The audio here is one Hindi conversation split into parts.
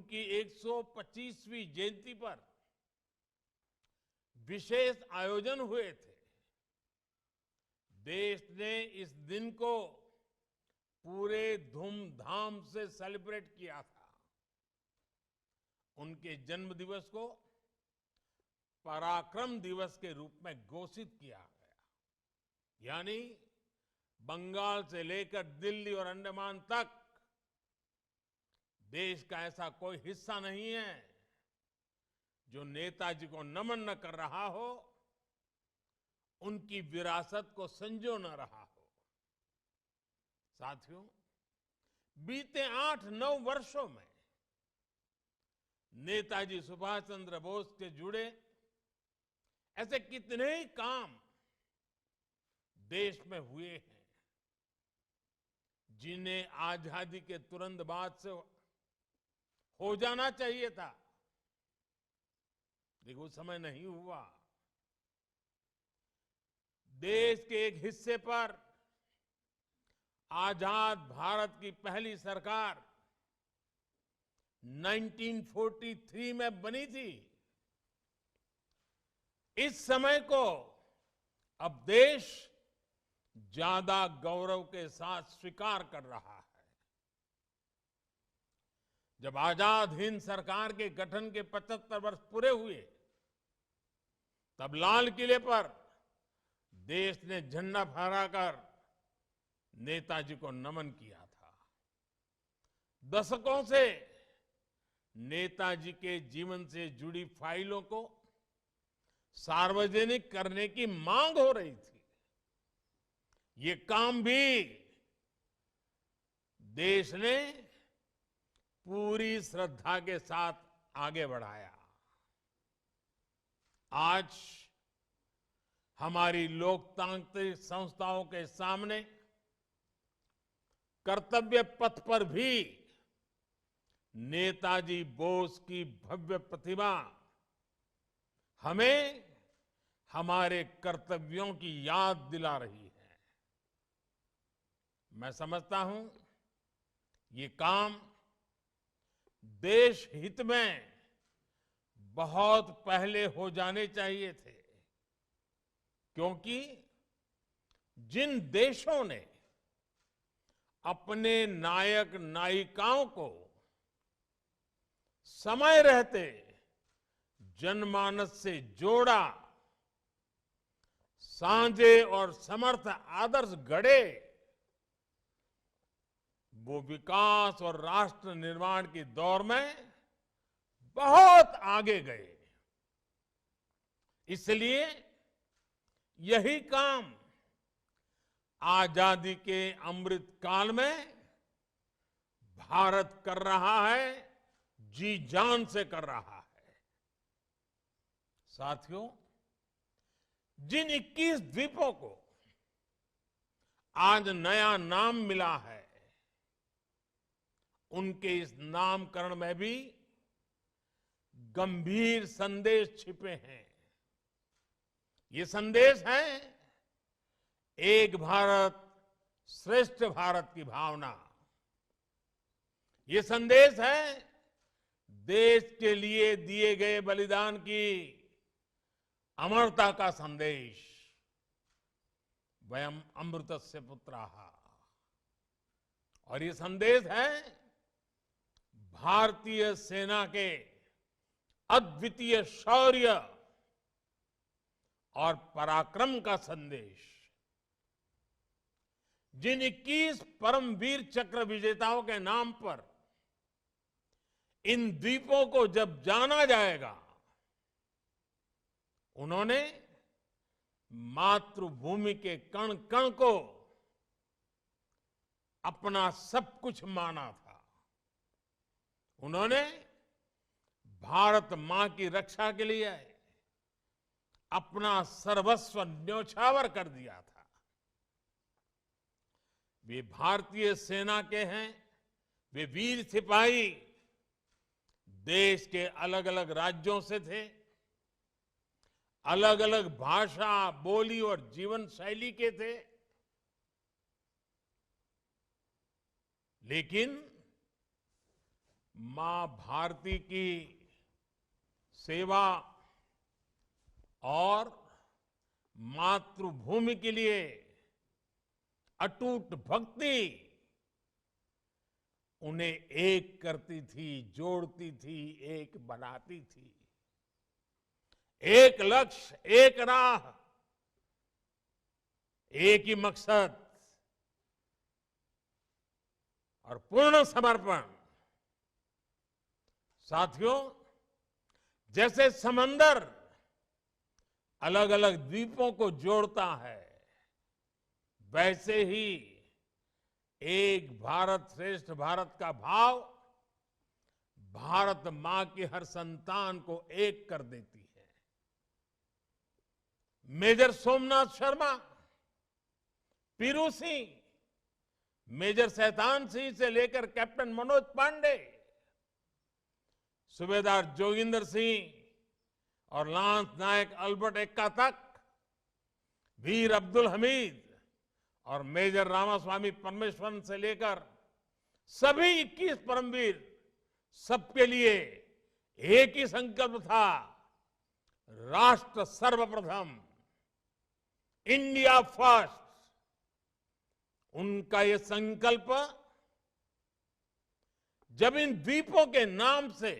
उनकी 125वीं जयंती पर विशेष आयोजन हुए थे। देश ने इस दिन को पूरे धूमधाम से सेलिब्रेट किया था। उनके जन्म दिवस को पराक्रम दिवस के रूप में घोषित किया गया, यानी बंगाल से लेकर दिल्ली और अंडमान तक देश का ऐसा कोई हिस्सा नहीं है जो नेताजी को नमन न कर रहा हो, उनकी विरासत को संजो न रहा हो। साथियों, बीते 8-9 वर्षों में नेताजी सुभाष चंद्र बोस से जुड़े ऐसे कितने ही काम देश में हुए हैं जिन्हें आजादी के तुरंत बाद से हो जाना चाहिए था, लेकिन उस समय नहीं हुआ। देश के एक हिस्से पर आजाद भारत की पहली सरकार 1943 में बनी थी। इस समय को अब देश ज्यादा गौरव के साथ स्वीकार कर रहा है। जब आजाद हिंद सरकार के गठन के 75 वर्ष पूरे हुए, तब लाल किले पर देश ने झंडा फहराकर नेताजी को नमन किया था। दशकों से नेताजी के जीवन से जुड़ी फाइलों को सार्वजनिक करने की मांग हो रही थी। ये काम भी देश ने पूरी श्रद्धा के साथ आगे बढ़ाया। आज हमारी लोकतांत्रिक संस्थाओं के सामने कर्तव्य पथ पर भी नेताजी बोस की भव्य प्रतिमा हमें हमारे कर्तव्यों की याद दिला रही है। मैं समझता हूं ये काम देश हित में बहुत पहले हो जाने चाहिए थे, क्योंकि जिन देशों ने अपने नायक नायिकाओं को समय रहते जनमानस से जोड़ा, साझे और समर्थ आदर्श गढ़े, वो विकास और राष्ट्र निर्माण की दौर में बहुत आगे गए। इसलिए यही काम आजादी के अमृत काल में भारत कर रहा है, जी जान से कर रहा है। साथियों, जिन 21 द्वीपों को आज नया नाम मिला है, उनके इस नामकरण में भी गंभीर संदेश छिपे हैं। ये संदेश है एक भारत श्रेष्ठ भारत की भावना। ये संदेश है देश के लिए दिए गए बलिदान की अमरता का संदेश। वयम अमृतस्य पुत्राः। और ये संदेश है भारतीय सेना के अद्वितीय शौर्य और पराक्रम का संदेश। जिन 21 परमवीर चक्र विजेताओं के नाम पर इन द्वीपों को जब जाना जाएगा, उन्होंने मातृभूमि के कण कण को अपना सब कुछ माना था। उन्होंने भारत मां की रक्षा के लिए अपना सर्वस्व न्योछावर कर दिया था। वे भारतीय सेना के हैं, वे वीर सिपाही देश के अलग अलग राज्यों से थे, अलग अलग भाषा, बोली और जीवन शैली के थे, लेकिन मां भारती की सेवा और मातृभूमि के लिए अटूट भक्ति उन्हें एक करती थी, जोड़ती थी, एक बनाती थी। एक लक्ष्य, एक राह, एक ही मकसद और पूर्ण समर्पण। साथियों, जैसे समंदर अलग अलग द्वीपों को जोड़ता है, वैसे ही एक भारत श्रेष्ठ भारत का भाव भारत मां की हर संतान को एक कर देती है। मेजर सोमनाथ शर्मा, पीरू सिंह, मेजर शैतान सिंह से लेकर कैप्टन मनोज पांडे, सूबेदार जोगिंदर सिंह और लांस नायक अल्बर्ट एक्का तक, वीर अब्दुल हमीद और मेजर रामास्वामी परमेश्वरन से लेकर सभी 21 परमवीर, सबके लिए एक ही संकल्प था, राष्ट्र सर्वप्रथम, इंडिया फर्स्ट। उनका यह संकल्प जब इन द्वीपों के नाम से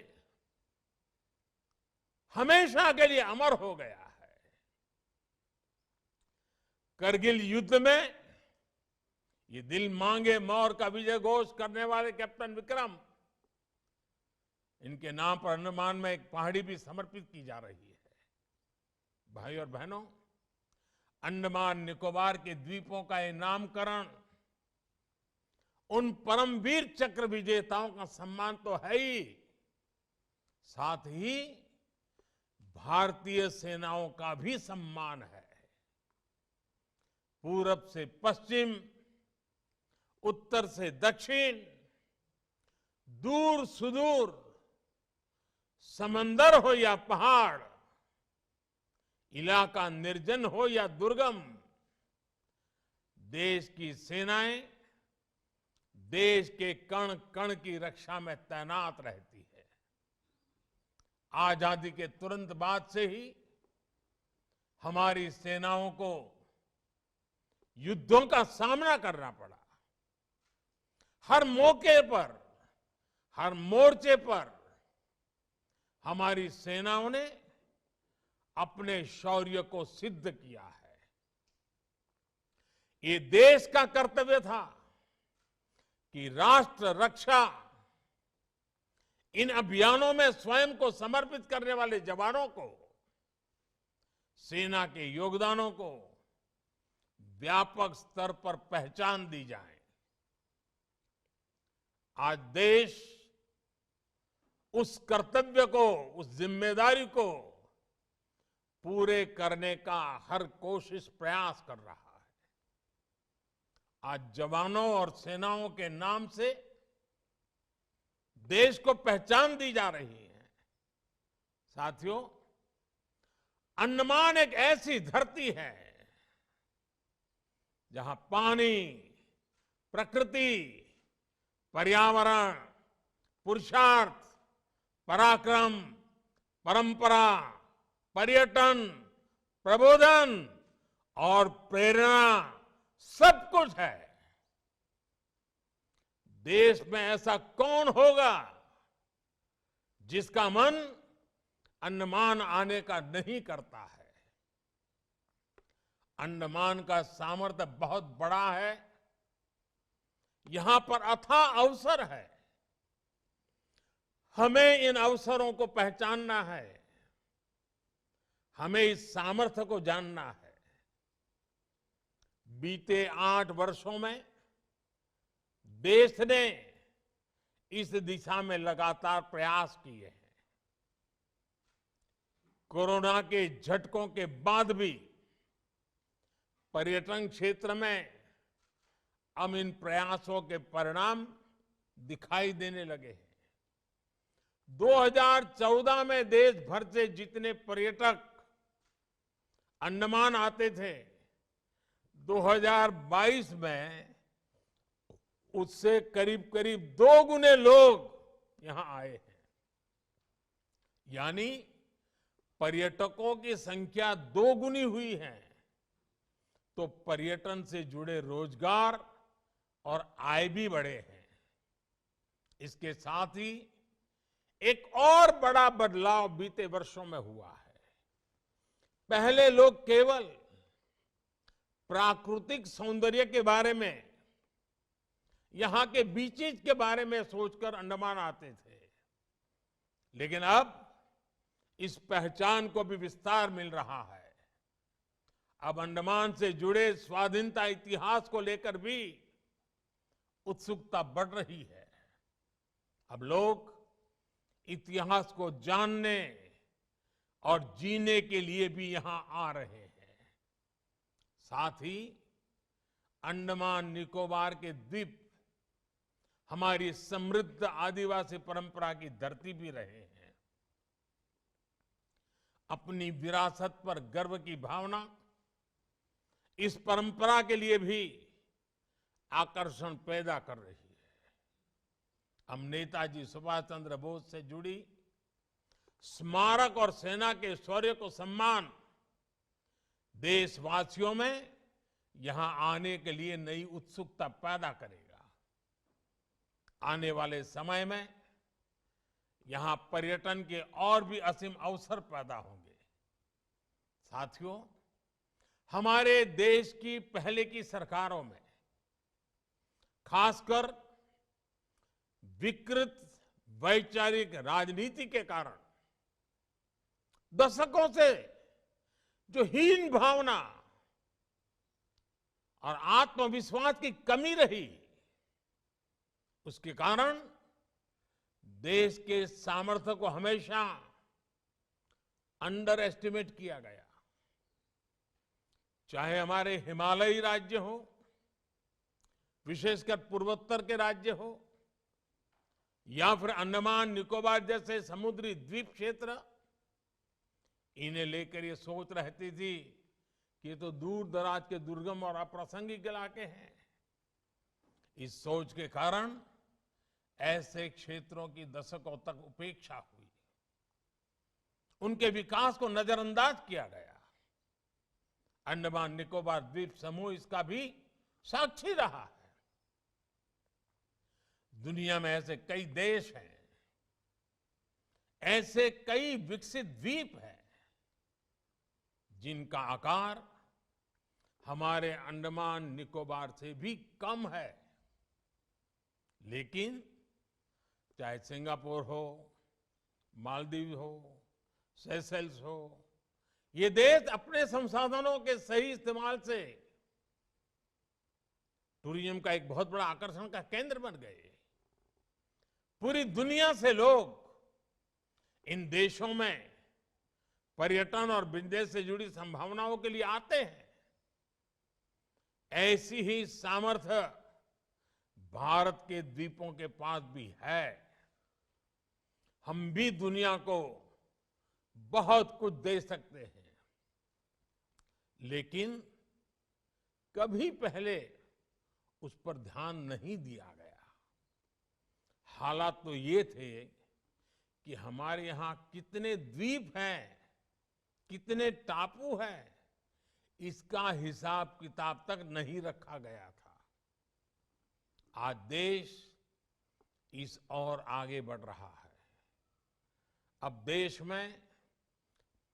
हमेशा के लिए अमर हो गया है। करगिल युद्ध में ये दिल मांगे मोर का विजय घोष करने वाले कैप्टन विक्रम, इनके नाम पर अंडमान में एक पहाड़ी भी समर्पित की जा रही है। भाई और बहनों, अंडमान निकोबार के द्वीपों का ये नामकरण उन परमवीर चक्र विजेताओं का सम्मान तो है ही, साथ ही भारतीय सेनाओं का भी सम्मान है। पूरब से पश्चिम, उत्तर से दक्षिण, दूर सुदूर, समंदर हो या पहाड़, इलाका निर्जन हो या दुर्गम, देश की सेनाएं देश के कण कण की रक्षा में तैनात रहती है। आजादी के तुरंत बाद से ही हमारी सेनाओं को युद्धों का सामना करना पड़ा। हर मौके पर, हर मोर्चे पर हमारी सेनाओं ने अपने शौर्य को सिद्ध किया है। ये देश का कर्तव्य था कि राष्ट्र रक्षा इन अभियानों में स्वयं को समर्पित करने वाले जवानों को, सेना के योगदानों को व्यापक स्तर पर पहचान दी जाए। आज देश उस कर्तव्य को, उस जिम्मेदारी को पूरे करने का हर कोशिश प्रयास कर रहा है। आज जवानों और सेनाओं के नाम से देश को पहचान दी जा रही है। साथियों, अंडमान एक ऐसी धरती है जहां पानी, प्रकृति, पर्यावरण, पुरुषार्थ, पराक्रम, परंपरा, पर्यटन, प्रबोधन और प्रेरणा सब कुछ है। देश में ऐसा कौन होगा जिसका मन अंडमान आने का नहीं करता है। अंडमान का सामर्थ्य बहुत बड़ा है। यहां पर अथाह अवसर है। हमें इन अवसरों को पहचानना है। हमें इस सामर्थ्य को जानना है। बीते 8 वर्षों में देश ने इस दिशा में लगातार प्रयास किए हैं। कोरोना के झटकों के बाद भी पर्यटन क्षेत्र में अब इन प्रयासों के परिणाम दिखाई देने लगे हैं। 2014 में देश भर से जितने पर्यटक अंडमान आते थे, 2022 में उससे करीब करीब 2 गुने लोग यहां आए हैं। यानी पर्यटकों की संख्या दोगुनी हुई है, तो पर्यटन से जुड़े रोजगार और आय भी बढ़े हैं। इसके साथ ही एक और बड़ा बदलाव बीते वर्षों में हुआ है। पहले लोग केवल प्राकृतिक सौंदर्य के बारे में, यहां के बीचेस के बारे में सोचकर अंडमान आते थे, लेकिन अब इस पहचान को भी विस्तार मिल रहा है। अब अंडमान से जुड़े स्वाधीनता इतिहास को लेकर भी उत्सुकता बढ़ रही है। अब लोग इतिहास को जानने और जीने के लिए भी यहां आ रहे हैं। साथ ही अंडमान निकोबार के द्वीप हमारी समृद्ध आदिवासी परंपरा की धरती भी रहे हैं। अपनी विरासत पर गर्व की भावना इस परंपरा के लिए भी आकर्षण पैदा कर रही है। हम नेताजी सुभाष चंद्र बोस से जुड़ी स्मारक और सेना के शौर्य को सम्मान देशवासियों में यहां आने के लिए नई उत्सुकता पैदा करेगा। आने वाले समय में यहां पर्यटन के और भी असीम अवसर पैदा होंगे। साथियों, हमारे देश की पहले की सरकारों में खासकर विकृत वैचारिक राजनीति के कारण दशकों से जो हीन भावना और आत्मविश्वास की कमी रही, उसके कारण देश के सामर्थ्य को हमेशा अंडर एस्टिमेट किया गया। चाहे हमारे हिमालयी राज्य हो, विशेषकर पूर्वोत्तर के राज्य हो, या फिर अंडमान निकोबार जैसे समुद्री द्वीप क्षेत्र, इन्हें लेकर ये सोच रहती थी कि ये तो दूर दराज के दुर्गम और अप्रासंगिक इलाके हैं। इस सोच के कारण ऐसे क्षेत्रों की दशकों तक उपेक्षा हुई, उनके विकास को नजरअंदाज किया गया। अंडमान निकोबार द्वीप समूह इसका भी साक्षी रहा है। दुनिया में ऐसे कई देश हैं, ऐसे कई विकसित द्वीप हैं जिनका आकार हमारे अंडमान निकोबार से भी कम है, लेकिन चाहे सिंगापुर हो, मालदीव हो, सेशेल्स हो, ये देश अपने संसाधनों के सही इस्तेमाल से टूरिज्म का एक बहुत बड़ा आकर्षण का केंद्र बन गए। पूरी दुनिया से लोग इन देशों में पर्यटन और बिजनेस से जुड़ी संभावनाओं के लिए आते हैं। ऐसी ही सामर्थ्य भारत के द्वीपों के पास भी है। हम भी दुनिया को बहुत कुछ दे सकते हैं, लेकिन कभी पहले उस पर ध्यान नहीं दिया गया। हालात तो ये थे कि हमारे यहां कितने द्वीप हैं, कितने टापू हैं, इसका हिसाब किताब तक नहीं रखा गया था। आज देश इस ओर आगे बढ़ रहा है। अब देश में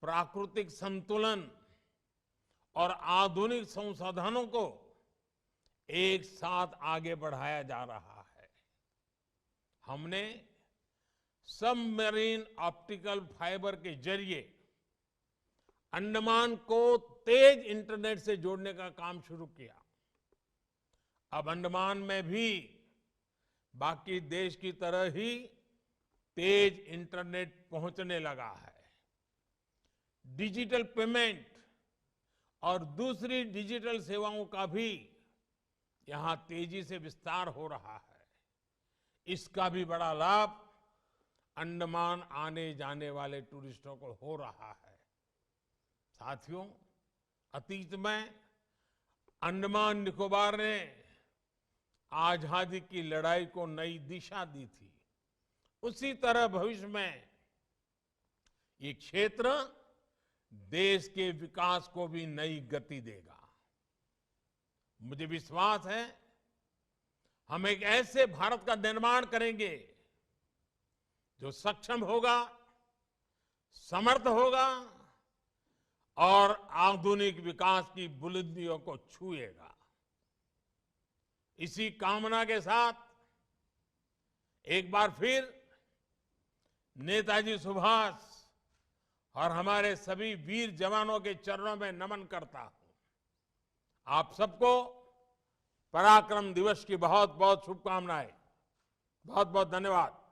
प्राकृतिक संतुलन और आधुनिक संसाधनों को एक साथ आगे बढ़ाया जा रहा है। हमने सबमरीन ऑप्टिकल फाइबर के जरिए अंडमान को तेज इंटरनेट से जोड़ने का काम शुरू किया। अब अंडमान में भी बाकी देश की तरह ही तेज इंटरनेट पहुंचने लगा है। डिजिटल पेमेंट और दूसरी डिजिटल सेवाओं का भी यहां तेजी से विस्तार हो रहा है। इसका भी बड़ा लाभ अंडमान आने जाने वाले टूरिस्टों को हो रहा है। साथियों, अतीत में अंडमान निकोबार ने आजादी की लड़ाई को नई दिशा दी थी। उसी तरह भविष्य में ये क्षेत्र देश के विकास को भी नई गति देगा। मुझे विश्वास है हम एक ऐसे भारत का निर्माण करेंगे जो सक्षम होगा, समर्थ होगा और आधुनिक विकास की बुलंदियों को छुएगा। इसी कामना के साथ एक बार फिर नेताजी सुभाष और हमारे सभी वीर जवानों के चरणों में नमन करता हूं। आप सबको पराक्रम दिवस की बहुत बहुत शुभकामनाएं। बहुत बहुत धन्यवाद।